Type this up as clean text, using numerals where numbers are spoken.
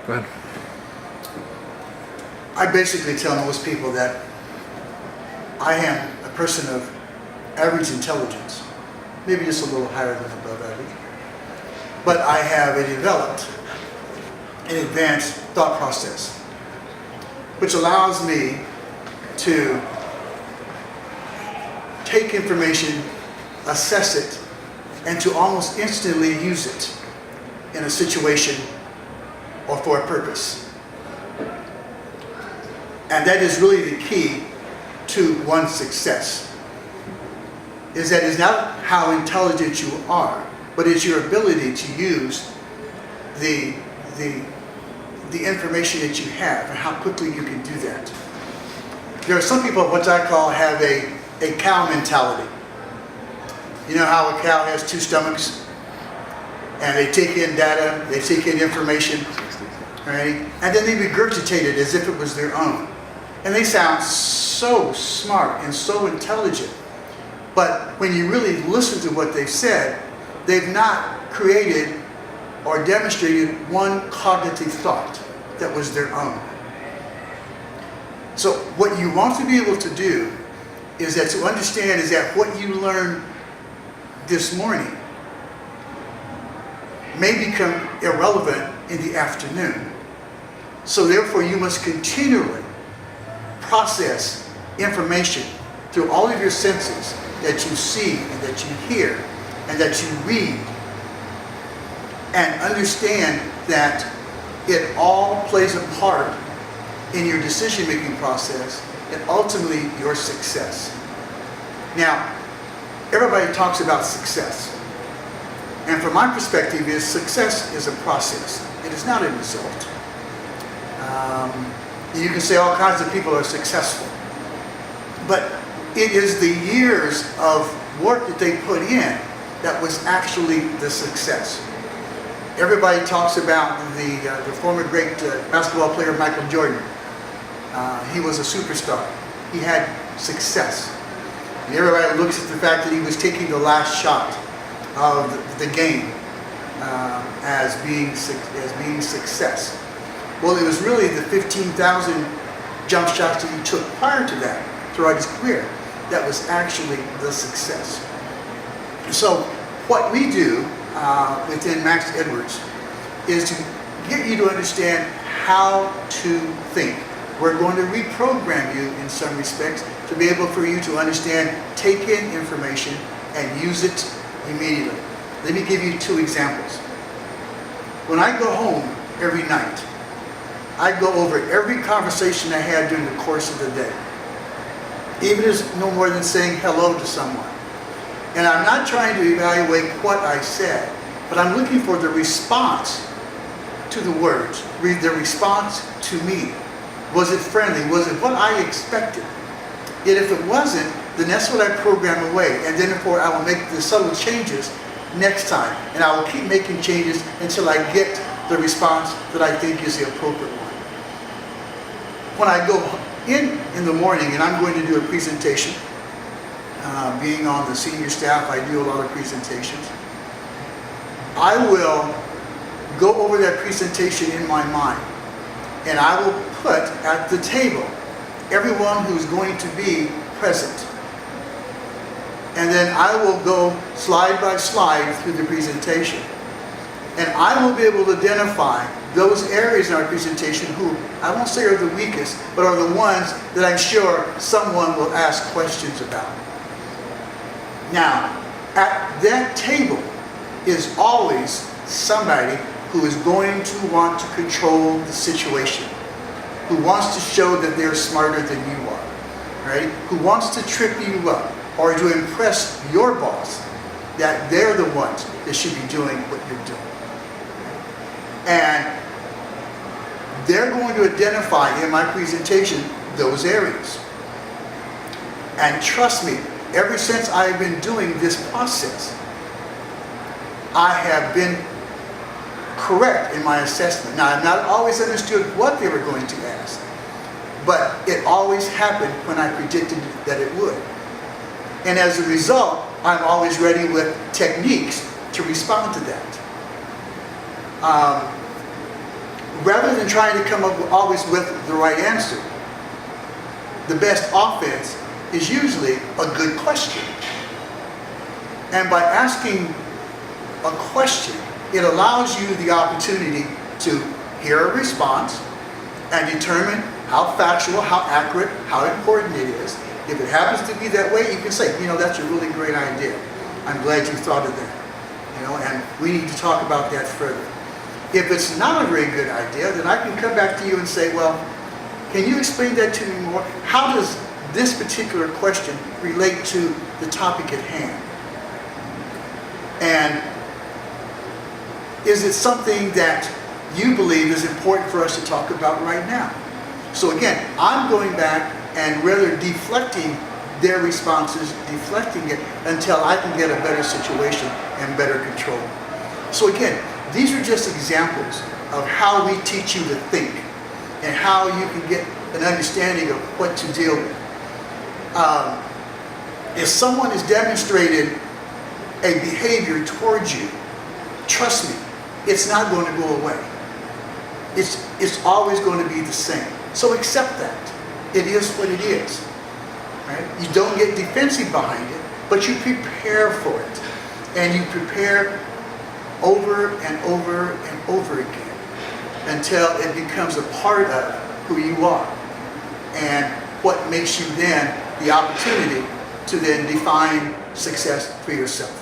Go ahead. I basically tell most people that I am a person of average intelligence, maybe just a little higher than above average, but I have developed an advanced thought process, which allows me to take information, assess it, and to almost instantly use it in a situation or for a purpose. And that is really the key to one's success. Is that it's not how intelligent you are, but it's your ability to use the information that you have and how quickly you can do that. There are some people, what I call, have a cow mentality. You know how a cow has two stomachs? And they take in data, they take in information, right? And then they regurgitate it as if it was their own. And they sound so smart and so intelligent. But when you really listen to what they've said, they've not created or demonstrated one cognitive thought that was their own. So what you want to be able to do is that to understand is that what you learned this morning may become irrelevant in the afternoon. So therefore you must continually process information through all of your senses that you see and that you hear and that you read, and understand that it all plays a part in your decision-making process and ultimately your success. Now, everybody talks about success. And from my perspective, success is a process. It is not a result. You can say all kinds of people are successful. But it is the years of work that they put in that was actually the success. Everybody talks about the former great basketball player Michael Jordan. He was a superstar. He had success. And everybody looks at the fact that he was taking the last shot of the game as being success. Well, it was really the 15,000 jump shots that he took prior to that throughout his career that was actually the success. So what we do within Max Edwards is to get you to understand how to think. We're going to reprogram you in some respects to be able for you to understand, take in information, and use it immediately. Let me give you two examples. When I go home every night, I go over every conversation I had during the course of the day. Even if it's no more than saying hello to someone. And I'm not trying to evaluate what I said, but I'm looking for the response to the words, the response to me. Was it friendly? Was it what I expected? Yet if it wasn't, then that's what I program away. And then therefore I will make the subtle changes next time. And I will keep making changes until I get the response that I think is the appropriate one. When I go in the morning and I'm going to do a presentation, being on the senior staff, I do a lot of presentations. I will go over that presentation in my mind, and I will put at the table everyone who's going to be present. And then I will go slide by slide through the presentation. And I will be able to identify those areas in our presentation who I won't say are the weakest, but are the ones that I'm sure someone will ask questions about. Now, at that table is always somebody who is going to want to control the situation, who wants to show that they're smarter than you are, right? Who wants to trip you up or to impress your boss that they're the ones that should be doing what you're doing. And they're going to identify in my presentation those areas. And trust me, ever since I've been doing this process, I have been correct in my assessment. Now, I've not always understood what they were going to ask, but it always happened when I predicted that it would. And as a result, I'm always ready with techniques to respond to that. Rather than trying to come up always with the right answer. The best offense is usually a good question. And by asking a question, it allows you the opportunity to hear a response and determine how factual, how accurate, how important it is. If it happens to be that way, you can say, that's a really great idea. I'm glad you thought of that. And we need to talk about that further. If it's not a very good idea, then I can come back to you and say, well, can you explain that to me more? How does this particular question relate to the topic at hand? And is it something that you believe is important for us to talk about right now? So again, I'm going back and rather deflecting their responses, deflecting it until I can get a better situation and better control. So again, these are just examples of how we teach you to think and how you can get an understanding of what to deal with. If someone has demonstrated a behavior towards you, trust me, it's not going to go away. It's always going to be the same. So accept that. It is what it is. Right? You don't get defensive behind it, but you prepare for it. And you prepare over and over and over again until it becomes a part of who you are. And what makes you then the opportunity to then define success for yourself.